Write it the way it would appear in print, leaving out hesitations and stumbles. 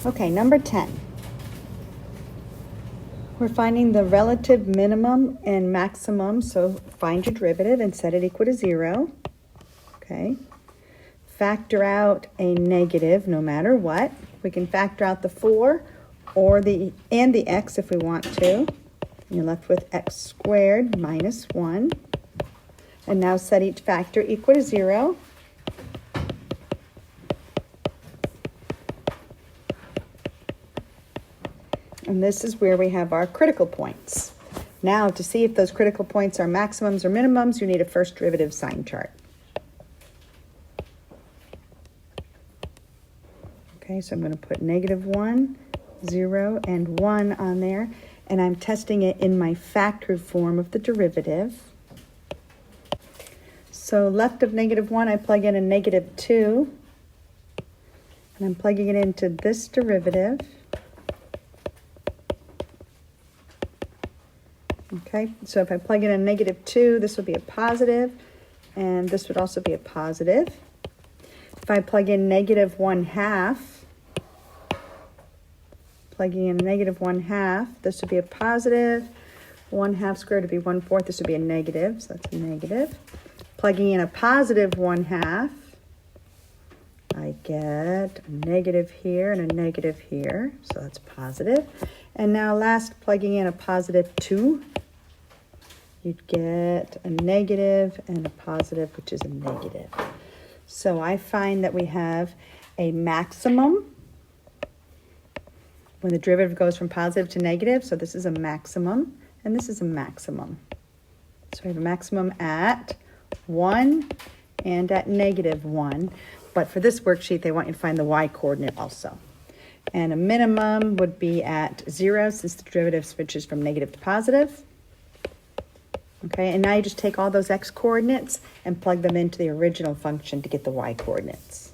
Okay, number 10. We're finding the relative minimum and maximum, so find your derivative and set it equal to 0. Okay. Factor out a negative no matter what. We can factor out the 4 or the x if we want to. And you're left with x squared minus 1. And now set each factor equal to 0. And this is where we have our critical points. Now, to see if those critical points are maximums or minimums, you need a first derivative sign chart. Okay, so I'm going to put -1, 0, and 1 on there. And I'm testing it in my factored form of the derivative. So left of -1, I plug in a -2. And I'm plugging it into this derivative. Okay, so if I plug in a -2, this would be a positive, and this would also be a positive. If I plug in -1/2, plugging in -1/2, this would be a positive. 1/2 squared would be 1/4, this would be a negative, so that's a negative. Plugging in a positive 1/2, I get a negative here and a negative here, so that's positive. And now last, plugging in a +2, you'd get a negative and a positive, which is a negative. So I find that we have a maximum when the derivative goes from positive to negative. So this is a maximum, and this is a maximum. So we have a maximum at 1 and at -1. But for this worksheet, they want you to find the y-coordinate also. And a minimum would be at 0, since the derivative switches from negative to positive. Okay, and now you just take all those x-coordinates and plug them into the original function to get the y-coordinates.